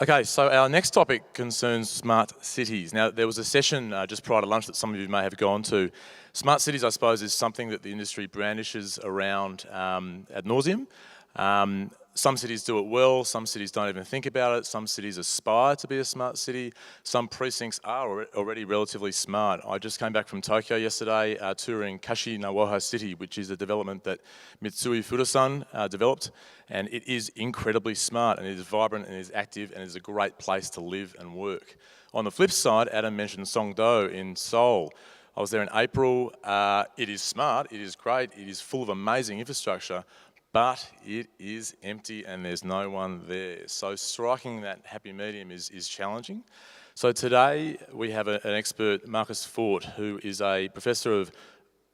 Okay, so our next topic concerns smart cities. Now, there was a session just prior to lunch that some of you may have gone to. Smart cities, I suppose, is something that the industry brandishes around ad nauseum. Some cities do it well, some cities don't even think about it, some cities aspire to be a smart city, some precincts are already relatively smart. I just came back from Tokyo yesterday touring Kashi-Nawoha City, which is a development that Mitsui Fudosan developed, and it is incredibly smart, and it is vibrant, and it is active, and it is a great place to live and work. On the flip side, Adam mentioned Songdo in Seoul. I was there in April. It is smart, it is great, it is full of amazing infrastructure, but it is empty and there's no one there. So striking that happy medium is challenging. So today we have an expert, Marcus Foth, who is a professor of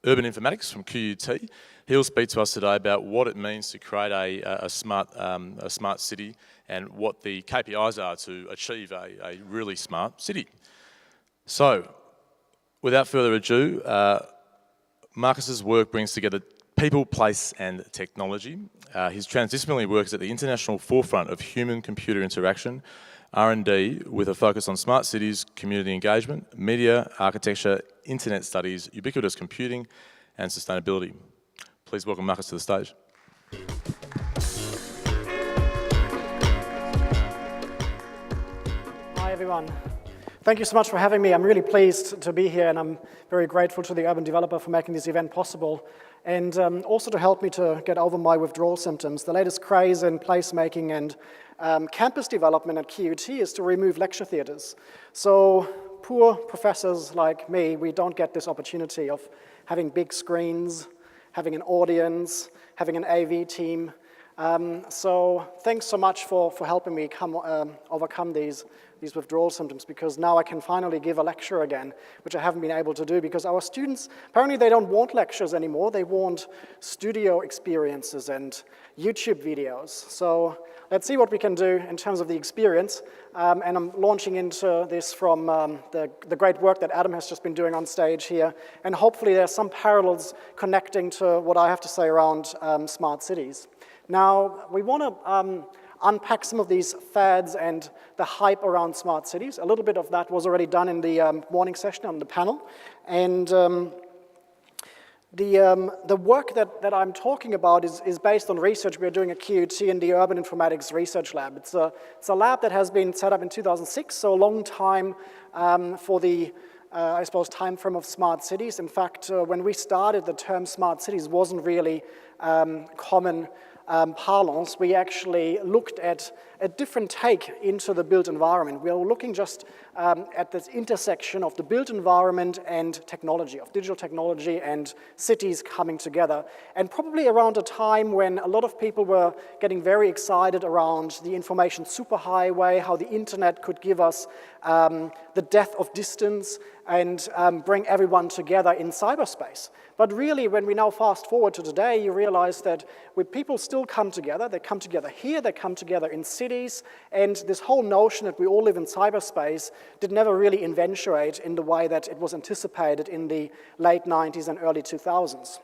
Urban Informatics from QUT. He'll speak to us today about what it means to create a smart city and what the KPIs are to achieve a really smart city. So, without further ado, Marcus's work brings together people, place and technology. His transdisciplinary work is at the international forefront of human-computer interaction, R&D, with a focus on smart cities, community engagement, media, architecture, internet studies, ubiquitous computing and sustainability. Please welcome Marcus to the stage. Hi everyone. Thank you so much for having me. I'm really pleased to be here, and I'm very grateful to the Urban Developer for making this event possible, and also to help me to get over my withdrawal symptoms. The latest craze in placemaking and campus development at QUT is to remove lecture theatres. So poor professors like me, we don't get this opportunity of having big screens, having an audience, having an AV team. So thanks so much for helping me overcome these withdrawal symptoms, because now I can finally give a lecture again, which I haven't been able to do because our students, apparently they don't want lectures anymore, they want studio experiences and YouTube videos. So let's see what we can do in terms of the experience, and I'm launching into this from the great work that Adam has just been doing on stage here, and hopefully there's some parallels connecting to what I have to say around smart cities. Now, we want to unpack some of these fads and the hype around smart cities. A little bit of that was already done in the morning session on the panel. And the work that I'm talking about is based on research we're doing at QUT in the Urban Informatics Research Lab. It's a lab that has been set up in 2006, so a long time for the I suppose, time frame of smart cities. In fact, when we started, the term smart cities wasn't really common parlance. We actually looked at a different take into the built environment. We were looking just at this intersection of the built environment and technology, of digital technology and cities coming together. And probably around a time when a lot of people were getting very excited around the information superhighway, how the internet could give us the death of distance and bring everyone together in cyberspace. But really, when we now fast forward to today, you realize that when people still come together, they come together here, they come together in cities, and this whole notion that we all live in cyberspace did never really eventuate in the way that it was anticipated in the late 90s and early 2000s.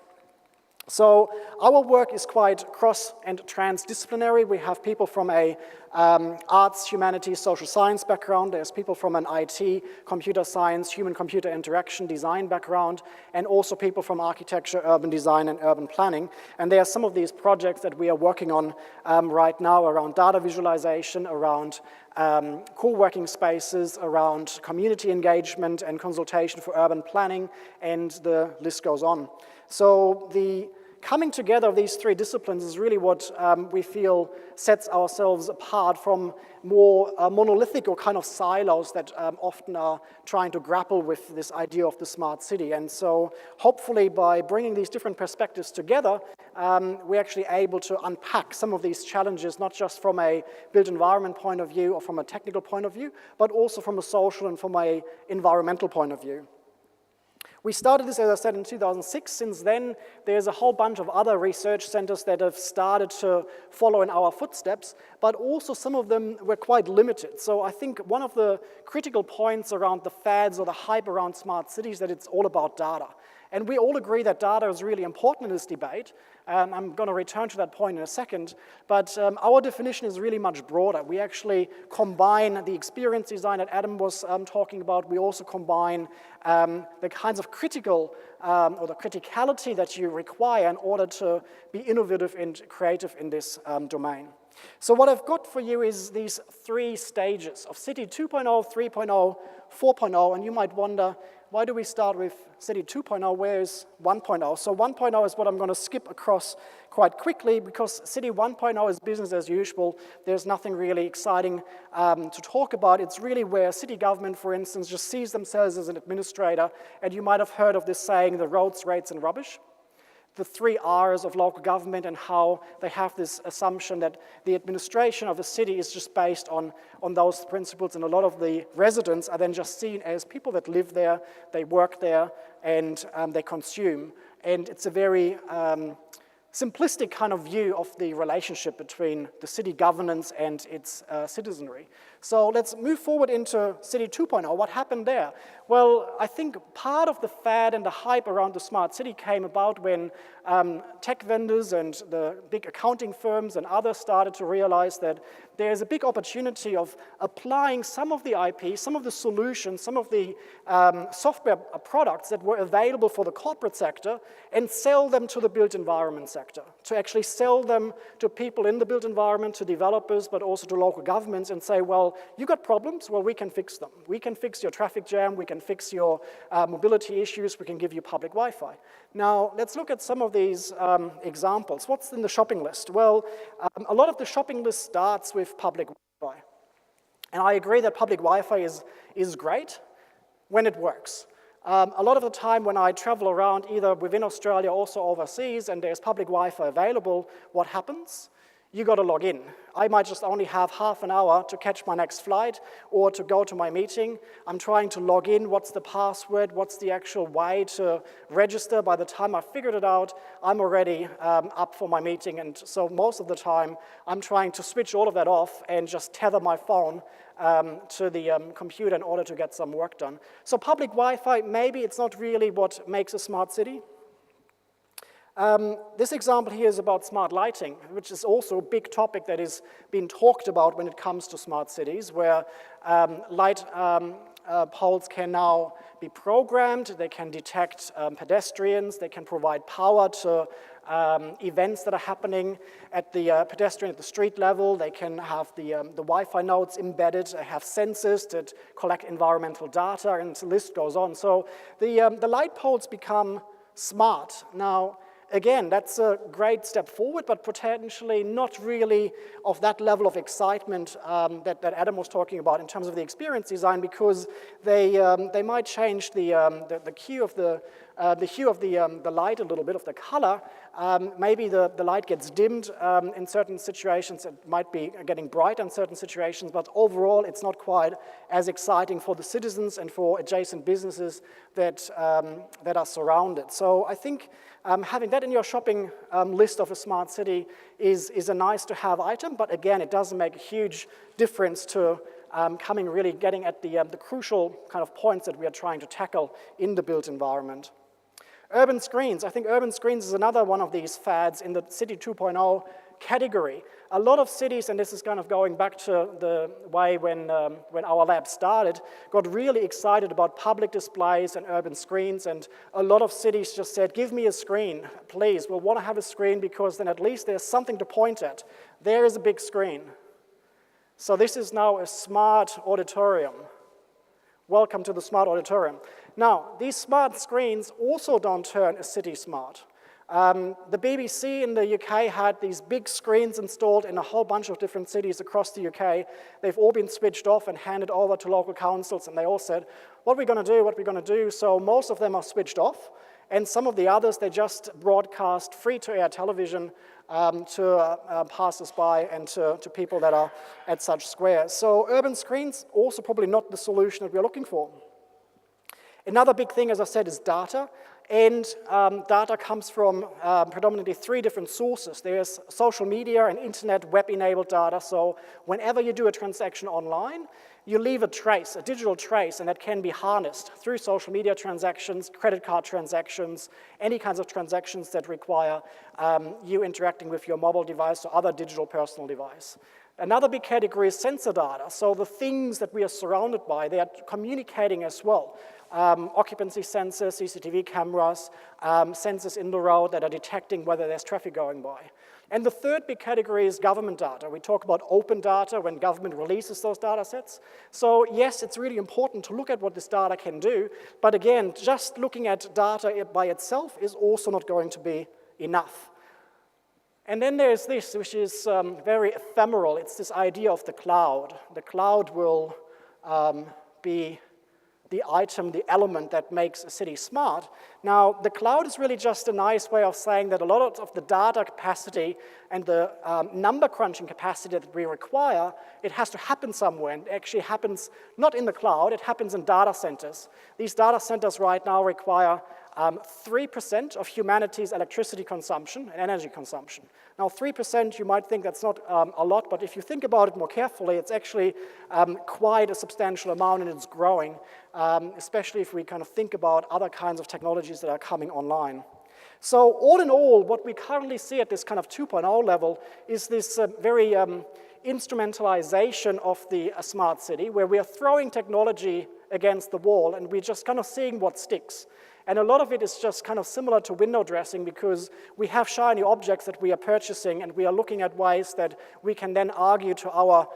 So our work is quite cross and transdisciplinary. We have people from a arts, humanities, social science background. There's people from an IT, computer science, human-computer interaction, design background, and also people from architecture, urban design, and urban planning. And there are some of these projects that we are working on right now around data visualization, around co-working spaces, around community engagement and consultation for urban planning, and the list goes on. So the coming together of these three disciplines is really what we feel sets ourselves apart from more monolithic or kind of silos that often are trying to grapple with this idea of the smart city. And so hopefully by bringing these different perspectives together, we're actually able to unpack some of these challenges, not just from a built environment point of view or from a technical point of view, but also from a social and from an environmental point of view. We started this, as I said, in 2006. Since then, there's a whole bunch of other research centers that have started to follow in our footsteps, but also some of them were quite limited. So I think one of the critical points around the fads or the hype around smart cities is that it's all about data. And we all agree that data is really important in this debate. I'm going to return to that point in a second, but our definition is really much broader. We actually combine the experience design that Adam was talking about. We also combine the kinds of critical or the criticality that you require in order to be innovative and creative in this domain. So what I've got for you is these 3 stages of City 2.0, 3.0, 4.0, and you might wonder, why do we start with City 2.0, where is 1.0? So 1.0 is what I'm going to skip across quite quickly, because City 1.0 is business as usual. There's nothing really exciting to talk about. It's really where city government, for instance, just sees themselves as an administrator, and you might have heard of this saying, the roads, rates, and rubbish. The 3 R's of local government, and how they have this assumption that the administration of the city is just based on those principles, and a lot of the residents are then just seen as people that live there, they work there, and they consume. And it's a very simplistic kind of view of the relationship between the city governance and its citizenry. So let's move forward into City 2.0. What happened there? Well, I think part of the fad and the hype around the smart city came about when tech vendors and the big accounting firms and others started to realize that there's a big opportunity of applying some of the IP, some of the solutions, some of the software products that were available for the corporate sector and sell them to the built environment sector, to actually sell them to people in the built environment, to developers, but also to local governments, and say, well, you got problems, well, we can fix them. We can fix your traffic jam, we can fix your mobility issues, we can give you public Wi-Fi. Now, let's look at some of these examples. What's in the shopping list? Well, a lot of the shopping list starts with public Wi-Fi. And I agree that public Wi-Fi is great when it works. A lot of the time when I travel around, either within Australia or also overseas, and there's public Wi-Fi available, what happens? You got to log in. I might just only have half an hour to catch my next flight or to go to my meeting. I'm trying to log in. What's the password? What's the actual way to register? By the time I've figured it out, I'm already up for my meeting. And so most of the time, I'm trying to switch all of that off and just tether my phone to the computer in order to get some work done. So public Wi-Fi, maybe it's not really what makes a smart city. This example here is about smart lighting, which is also a big topic that is being talked about when it comes to smart cities, where light poles can now be programmed, they can detect pedestrians, they can provide power to events that are happening at the pedestrian, at the street level. They can have the Wi-Fi nodes embedded, they have sensors that collect environmental data, and the list goes on. So the light poles become smart. Now, again, that's a great step forward, but potentially not really of that level of excitement that Adam was talking about in terms of the experience design, because they might change the hue of the light a little bit, of the color. Maybe the light gets dimmed in certain situations. It might be getting bright in certain situations, but overall it's not quite as exciting for the citizens and for adjacent businesses that are surrounded. So I think having that in your shopping list of a smart city is a nice to have item, but again, it doesn't make a huge difference to really getting at the crucial kind of points that we are trying to tackle in the built environment. Urban screens. I think urban screens is another one of these fads in the City 2.0 category. A lot of cities, and this is kind of going back to the way when our lab started, got really excited about public displays and urban screens, and a lot of cities just said, give me a screen, please. We'll want to have a screen because then at least there's something to point at. There is a big screen. So this is now a smart auditorium. Welcome to the smart auditorium. Now, these smart screens also don't turn a city smart. The BBC in the UK had these big screens installed in a whole bunch of different cities across the UK. They've all been switched off and handed over to local councils, and they all said, what are we going to do, what are we going to do? So most of them are switched off, and some of the others, they just broadcast free-to-air television to passers-by and to people that are at such squares. So urban screens, also probably not the solution that we're looking for. Another big thing, as I said, is data. And data comes from predominantly 3 different sources. There's social media and internet web-enabled data. So whenever you do a transaction online, you leave a trace, a digital trace, and that can be harnessed through social media transactions, credit card transactions, any kinds of transactions that require you interacting with your mobile device or other digital personal device. Another big category is sensor data. So the things that we are surrounded by, they are communicating as well. Occupancy sensors, CCTV cameras, sensors in the road that are detecting whether there's traffic going by. And the third big category is government data. We talk about open data when government releases those data sets. So yes, it's really important to look at what this data can do, but again, just looking at data by itself is also not going to be enough. And then there's this, which is very ephemeral. It's this idea of the cloud. The cloud will be the item, the element that makes a city smart. Now, the cloud is really just a nice way of saying that a lot of the data capacity and the number crunching capacity that we require, it has to happen somewhere. And it actually happens not in the cloud, it happens in data centers. These data centers right now require 3% of humanity's electricity consumption and energy consumption. Now, 3%, you might think that's not a lot, but if you think about it more carefully, it's actually quite a substantial amount, and it's growing, especially if we kind of think about other kinds of technologies that are coming online. So all in all, what we currently see at this kind of 2.0 level is this very instrumentalization of the smart city, where we are throwing technology against the wall, and we're just kind of seeing what sticks. And a lot of it is just kind of similar to window dressing, because we have shiny objects that we are purchasing, and we are looking at ways that we can then argue to our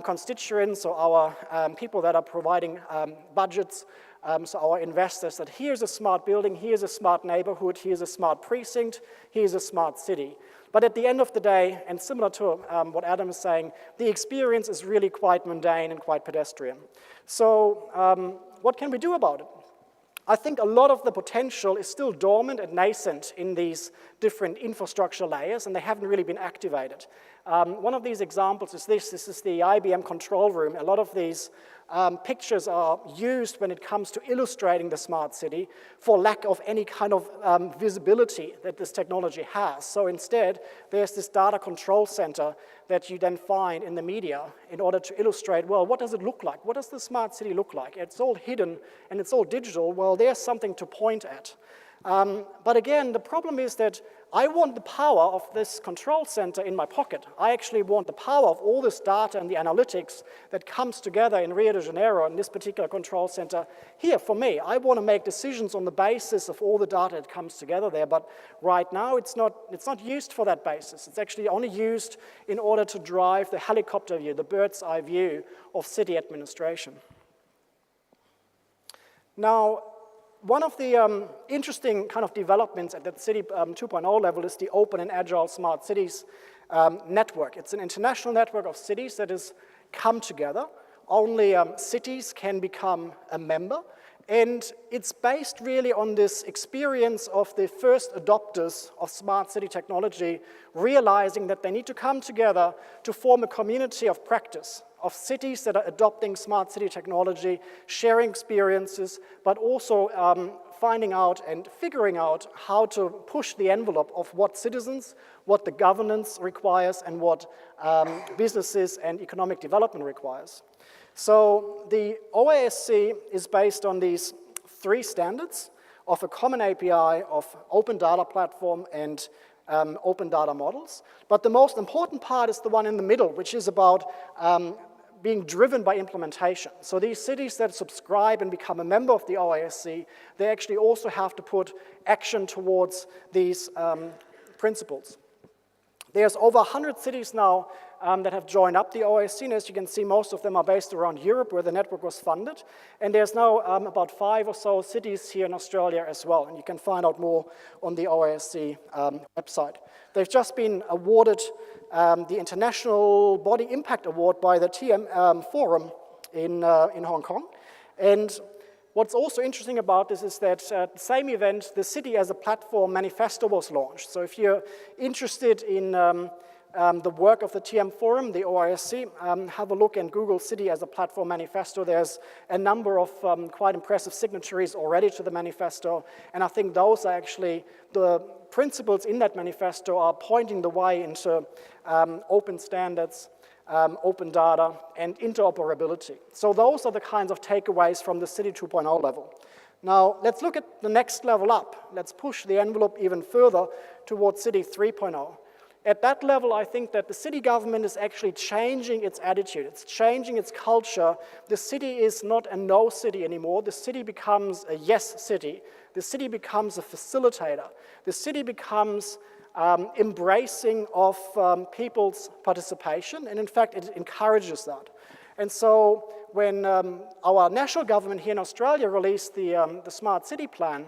constituents or our people that are providing budgets, so our investors, that here's a smart building, here's a smart neighborhood, here's a smart precinct, here's a smart city. But at the end of the day, and similar to what Adam is saying, the experience is really quite mundane and quite pedestrian. So what can we do about it? I think a lot of the potential is still dormant and nascent in these different infrastructure layers, and they haven't really been activated. One of these examples is this. This is the IBM control room. A lot of these pictures are used when it comes to illustrating the smart city for lack of any kind of visibility that this technology has. So instead, there's this data control center that you then find in the media in order to illustrate, well, what does it look like? What does the smart city look like? It's all hidden and it's all digital. Well, there's something to point at. But again, the problem is that I want the power of this control center in my pocket. I actually want the power of all this data and the analytics that comes together in Rio de Janeiro in this particular control center here for me. I want to make decisions on the basis of all the data that comes together there, but right now it's not used for that basis. It's actually only used in order to drive the helicopter view, the bird's eye view of city administration. Now, one of the interesting kind of developments at the City 2.0 level is the Open and Agile Smart Cities network. It's an international network of cities that has come together. Only cities can become a member, and it's based really on this experience of the first adopters of smart city technology realizing that they need to come together to form a community of practice, of cities that are adopting smart city technology, sharing experiences, but also finding out and figuring out how to push the envelope of what citizens, what the governance requires, and what businesses and economic development requires. So the OASC is based on these 3 standards of a common API, of open data platform, and open data models. But the most important part is the one in the middle, which is about being driven by implementation. So these cities that subscribe and become a member of the OASC, they actually also have to put action towards these principles. There's over 100 cities now that have joined up the OASC, and as you can see, most of them are based around Europe, where the network was funded. And there's now about 5 or so cities here in Australia as well, and you can find out more on the OASC website. They've just been awarded the International Body Impact Award by the TM Forum in Hong Kong. And what's also interesting about this is that at the same event, the City as a Platform manifesto was launched. So if you're interested in the work of the TM Forum, the OASC, have a look and Google City as a Platform manifesto. There's a number of quite impressive signatories already to the manifesto, and I think those are actually the principles in that manifesto are pointing the way into open standards, open data, and interoperability. So those are the kinds of takeaways from the City 2.0 level. Now, let's look at the next level up. Let's push the envelope even further towards City 3.0. At that level, I think that the city government is actually changing its attitude. It's changing its culture. The city is not a no city anymore. The city becomes a yes city. The city becomes a facilitator. The city becomes embracing of people's participation, and in fact, it encourages that. And so when our national government here in Australia released the Smart City Plan,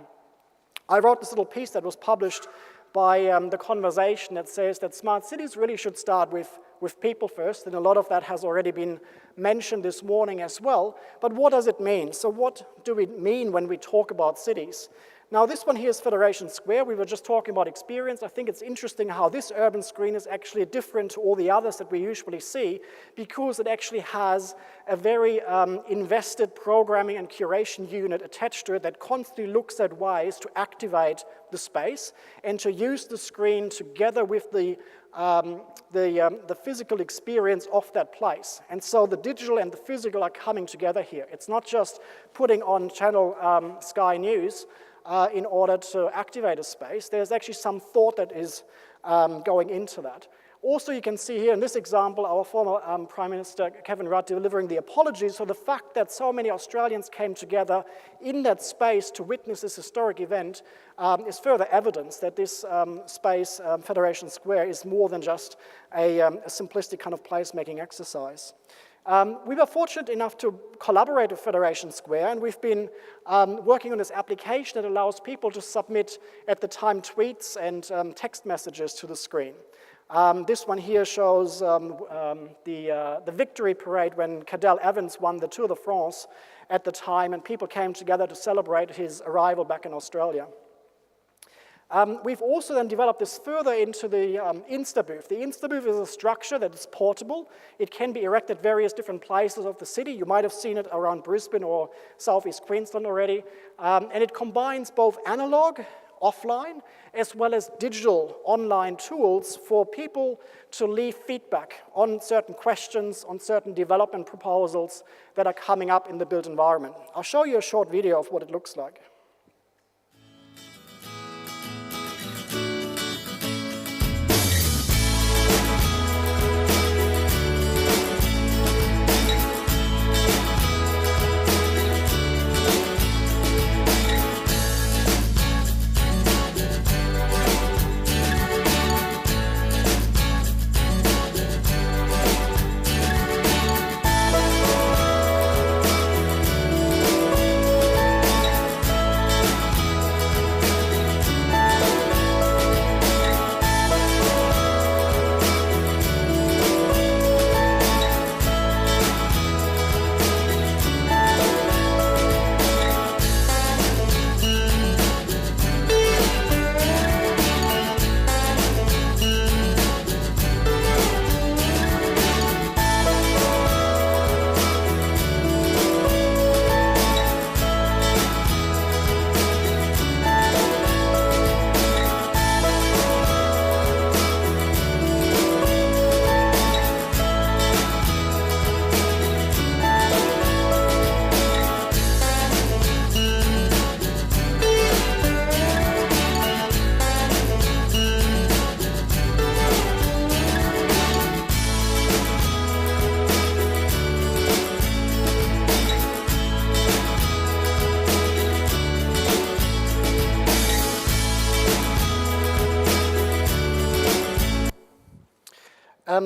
I wrote this little piece that was published by The Conversation that says that smart cities really should start with people first, and a lot of that has already been mentioned this morning as well. But what does it mean? So what do we mean when we talk about cities? Now this one here is Federation Square. We were just talking about experience. I think it's interesting how this urban screen is actually different to all the others that we usually see, because it actually has a very invested programming and curation unit attached to it that constantly looks at ways to activate the space and to use the screen together with the physical experience of that place. And so the digital and the physical are coming together here. It's not just putting on channel Sky News in order to activate a space. There's actually some thought that is going into that. Also, you can see here in this example, our former Prime Minister Kevin Rudd delivering the apologies for the fact that so many Australians came together in that space to witness this historic event is further evidence that this space, Federation Square, is more than just a simplistic kind of placemaking exercise. We were fortunate enough to collaborate with Federation Square, and we've been working on this application that allows people to submit at the time tweets and text messages to the screen. This one here shows the victory parade when Cadel Evans won the Tour de France at the time, and people came together to celebrate his arrival back in Australia. We've also then developed this further into the Insta Booth. The Insta Booth is a structure that is portable. It can be erected at various different places of the city. You might have seen it around Brisbane or southeast Queensland already. And it combines both analog, offline, as well as digital online tools for people to leave feedback on certain questions, on certain development proposals that are coming up in the built environment. I'll show you a short video of what it looks like.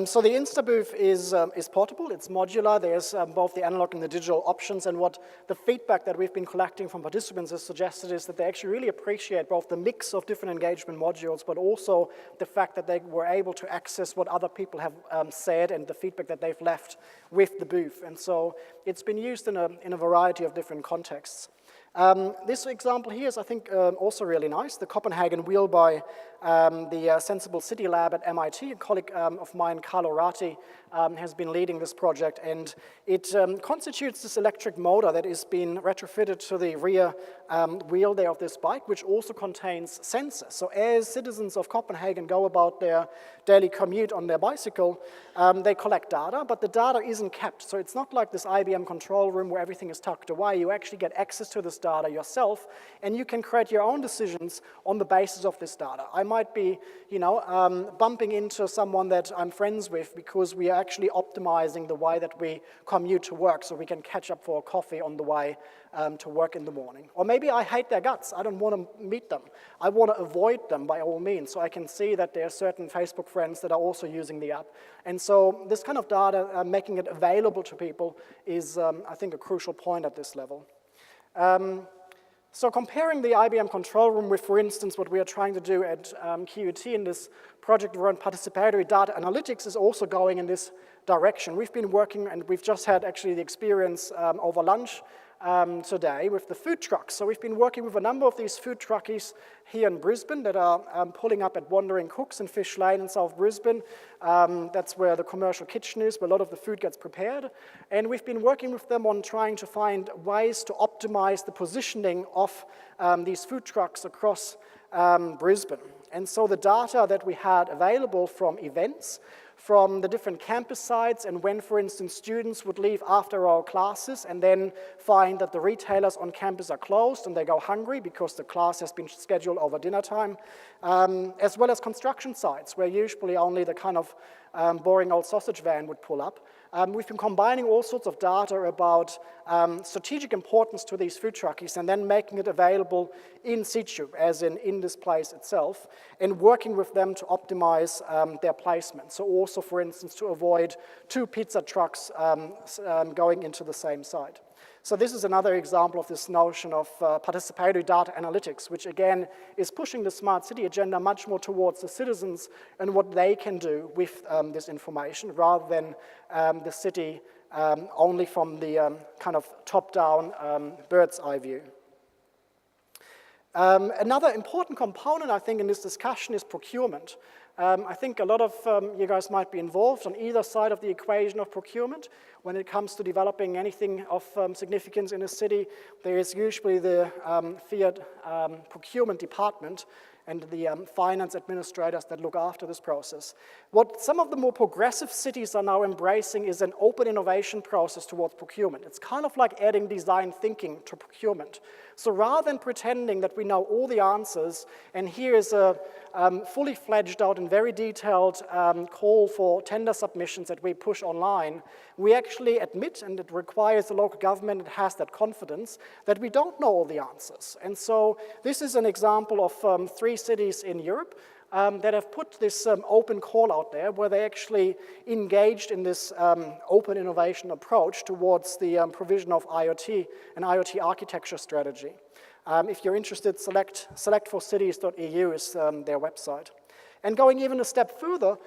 So the Insta Booth is portable, it's modular, there's both the analog and the digital options, and what the feedback that we've been collecting from participants has suggested is that they actually really appreciate both the mix of different engagement modules, but also the fact that they were able to access what other people have said and the feedback that they've left with the booth. And so it's been used in a variety of different contexts. This example here is, I think, also really nice. The Copenhagen Wheel by the Sensible City Lab at MIT. A colleague of mine, Carlo Ratti, has been leading this project, and it constitutes this electric motor that is being retrofitted to the rear wheel there of this bike, which also contains sensors. So as citizens of Copenhagen go about their daily commute on their bicycle, they collect data, but the data isn't kept. So it's not like this IBM control room where everything is tucked away. You actually get access to this data yourself, and you can create your own decisions on the basis of this data. I might be, bumping into someone that I'm friends with because we are actually optimizing the way that we commute to work so we can catch up for a coffee on the way to work in the morning. Or maybe I hate their guts. I don't want to meet them. I want to avoid them by all means. So I can see that there are certain Facebook friends that are also using the app. And so this kind of data, making it available to people is, I think, a crucial point at this level. So comparing the IBM control room with, for instance, what we are trying to do at QUT in this project around participatory data analytics is also going in this direction. We've been working, and we've just had actually the experience over lunch today with the food trucks. So we've been working with a number of these food truckies here in Brisbane that are pulling up at Wandering Cooks in Fish Lane in South Brisbane. That's where the commercial kitchen is, where a lot of the food gets prepared. And we've been working with them on trying to find ways to optimize the positioning of these food trucks across Brisbane. And so the data that we had available from events, from the different campus sites, and when, for instance, students would leave after our classes and then find that the retailers on campus are closed and they go hungry because the class has been scheduled over dinner time, as well as construction sites where usually only the kind of boring old sausage van would pull up. We've been combining all sorts of data about strategic importance to these food truckies and then making it available in situ, as in this place itself, and working with them to optimize their placement. So also, for instance, to avoid two pizza trucks going into the same site. So this is another example of this notion of participatory data analytics, which again is pushing the smart city agenda much more towards the citizens and what they can do with this information, rather than the city only from the kind of top-down bird's eye view. Another important component, I think, in this discussion is procurement. I think a lot of you guys might be involved on either side of the equation of procurement. When it comes to developing anything of significance in a city, there is usually the Fiat procurement department and the finance administrators that look after this process. What some of the more progressive cities are now embracing is an open innovation process towards procurement. It's kind of like adding design thinking to procurement. So rather than pretending that we know all the answers, and here is a fully fledged out and very detailed call for tender submissions that we push online, we actually admit, and it requires the local government that has that confidence, that we don't know all the answers. And so this is an example of 3 cities in Europe that have put this open call out there, where they actually engaged in this open innovation approach towards the provision of IoT and IoT architecture strategy. If you're interested, selectforcities.eu is their website. And going even a step further,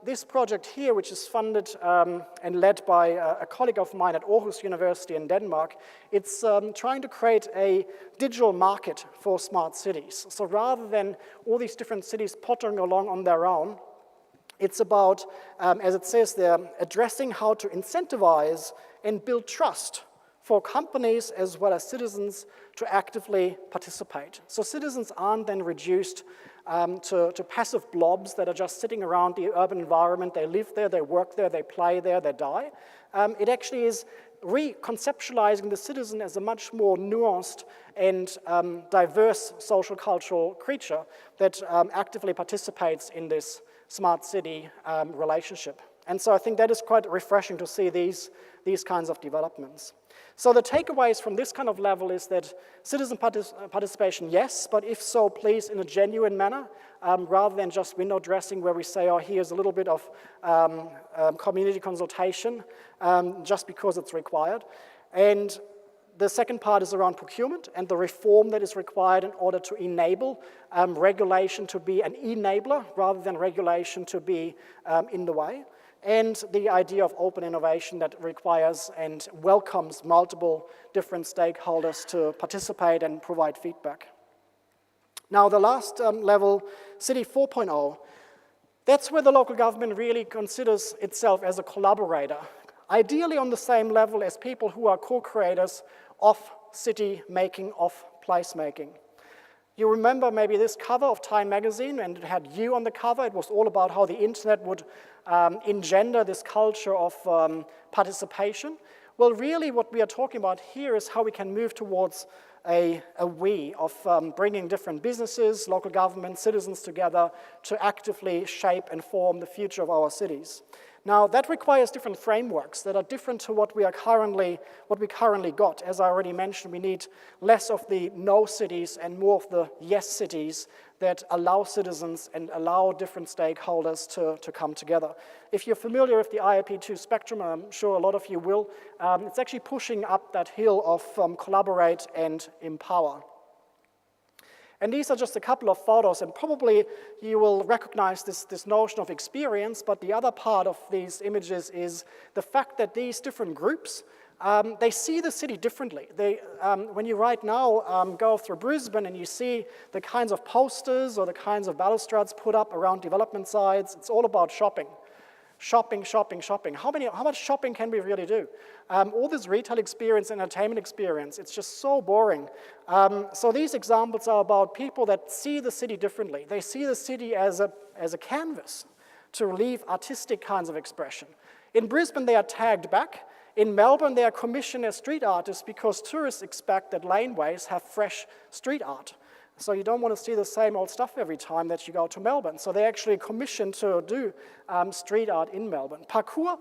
this project here, which is funded and led by a colleague of mine at Aarhus University in Denmark, it's trying to create a digital market for smart cities. So rather than all these different cities pottering along on their own, it's about, as it says there, addressing how to incentivize and build trust for companies as well as citizens to actively participate. So citizens aren't then reduced to passive blobs that are just sitting around the urban environment. They live there, they work there, they play there, they die. It actually is reconceptualizing the citizen as a much more nuanced and diverse social cultural creature that actively participates in this smart city relationship. And so I think that is quite refreshing to see these kinds of developments. So the takeaways from this kind of level is that citizen participation, yes, but if so, please in a genuine manner, rather than just window dressing where we say, oh, here's a little bit of community consultation just because it's required. And the second part is around procurement and the reform that is required in order to enable regulation to be an enabler rather than regulation to be in the way. and the idea of open innovation that requires and welcomes multiple different stakeholders to participate and provide feedback. Now, the last level, City 4.0, that's where the local government really considers itself as a collaborator, ideally on the same level as people who are co-creators of city making, of place making. You remember maybe this cover of Time magazine, and it had you on the cover. It was all about how the internet would engender this culture of participation. Well, really what we are talking about here is how we can move towards a we of bringing different businesses, local government, citizens together to actively shape and form the future of our cities. Now, that requires different frameworks that are different to what we currently got. As I already mentioned, we need less of the no cities and more of the yes cities that allow citizens and allow different stakeholders to come together. If you're familiar with the IIP2 spectrum, I'm sure a lot of you will, it's actually pushing up that hill of collaborate and empower. And these are just a couple of photos, and probably you will recognize this notion of experience, but the other part of these images is the fact that these different groups, they see the city differently. When you right now go through Brisbane and you see the kinds of posters or the kinds of balustrades put up around development sites, it's all about shopping. Shopping, shopping, shopping. How much shopping can we really do? All this retail experience, entertainment experience, it's just so boring. So these examples are about people that see the city differently. They see the city as a canvas to relieve artistic kinds of expression. In Brisbane, they are tagged back. In Melbourne, they are commissioned as street artists because tourists expect that laneways have fresh street art. So you don't want to see the same old stuff every time that you go to Melbourne. So they're actually commissioned to do street art in Melbourne. Parkour,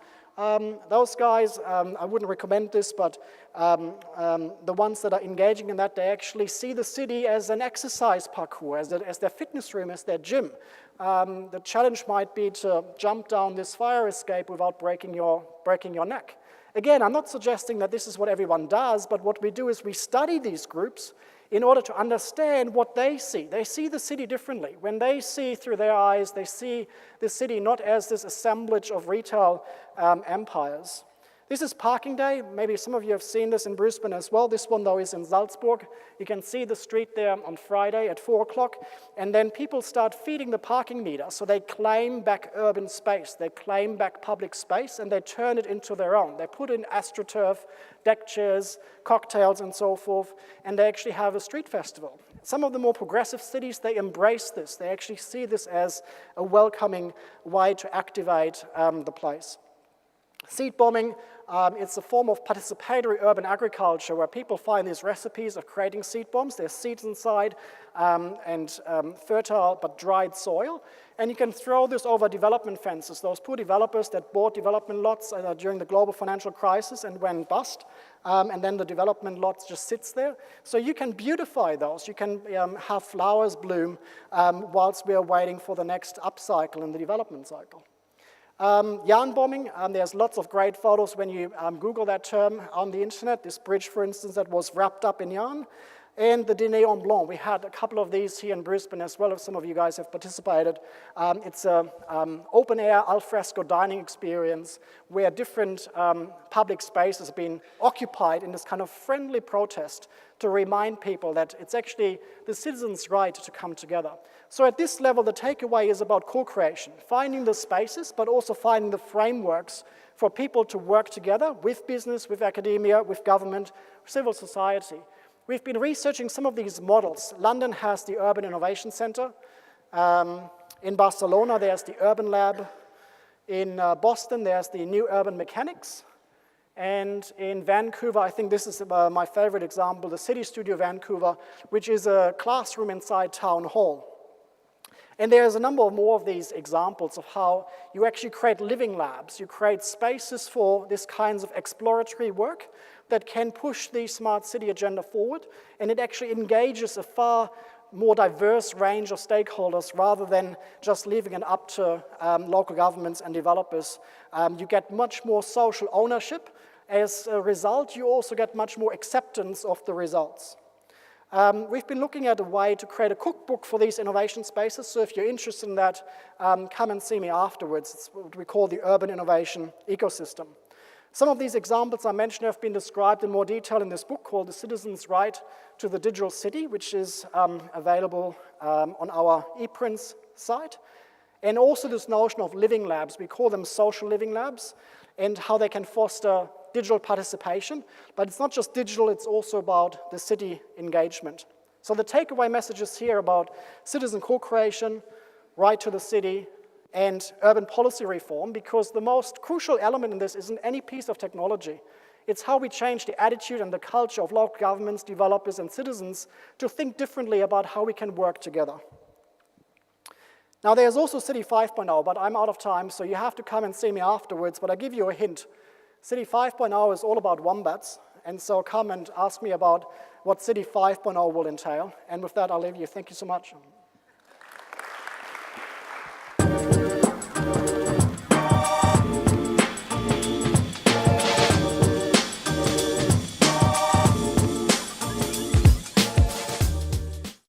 those guys, I wouldn't recommend this, but the ones that are engaging in that, they actually see the city as an exercise parkour, as their fitness room, as their gym. The challenge might be to jump down this fire escape without breaking your neck. Again, I'm not suggesting that this is what everyone does, but what we do is we study these groups in order to understand what they see. They see the city differently. When they see through their eyes, they see the city not as this assemblage of retail empires. This is parking day. Maybe some of you have seen this in Brisbane as well. This one, though, is in Salzburg. You can see the street there on Friday at 4 o'clock, and then people start feeding the parking meter. So they claim back urban space. They claim back public space, and they turn it into their own. They put in AstroTurf, deck chairs, cocktails, and so forth, and they actually have a street festival. Some of the more progressive cities, they embrace this. They actually see this as a welcoming way to activate the place. Seed bombing, it's a form of participatory urban agriculture where people find these recipes of creating seed bombs. There's seeds inside and fertile but dried soil. And you can throw this over development fences. Those poor developers that bought development lots during the global financial crisis and went bust, and then the development lot just sits there. So you can beautify those. You can have flowers bloom whilst we are waiting for the next upcycle in the development cycle. Yarn bombing, there's lots of great photos when you Google that term on the internet. This bridge, for instance, that was wrapped up in yarn. And the Dîner en Blanc, we had a couple of these here in Brisbane as well, if some of you guys have participated. It's an open-air, alfresco dining experience where different public spaces have been occupied in this kind of friendly protest to remind people that it's actually the citizens' right to come together. So at this level, the takeaway is about co-creation, finding the spaces, but also finding the frameworks for people to work together with business, with academia, with government, civil society. We've been researching some of these models. London has the Urban Innovation Center. In Barcelona, there's the Urban Lab. In Boston, there's the New Urban Mechanics. And in Vancouver, I think this is my favorite example, the City Studio Vancouver, which is a classroom inside Town Hall. And there's a number more of these examples of how you actually create living labs. You create spaces for this kinds of exploratory work that can push the smart city agenda forward, and it actually engages a far more diverse range of stakeholders rather than just leaving it up to local governments and developers. You get much more social ownership. As a result, you also get much more acceptance of the results. We've been looking at a way to create a cookbook for these innovation spaces, so if you're interested in that, come and see me afterwards. It's what we call the Urban Innovation Ecosystem. Some of these examples I mentioned have been described in more detail in this book called The Citizen's Right to the Digital City, which is available on our ePrints site. And also this notion of living labs, we call them social living labs, and how they can foster digital participation. But it's not just digital, it's also about the city engagement. So the takeaway messages here about citizen co-creation, right to the city, and urban policy reform, because the most crucial element in this isn't any piece of technology. It's how we change the attitude and the culture of local governments, developers, and citizens to think differently about how we can work together. Now, there's also City 5.0, but I'm out of time, so you have to come and see me afterwards, but I'll give you a hint. City 5.0 is all about wombats, and so come and ask me about what City 5.0 will entail. And with that, I'll leave you. Thank you so much.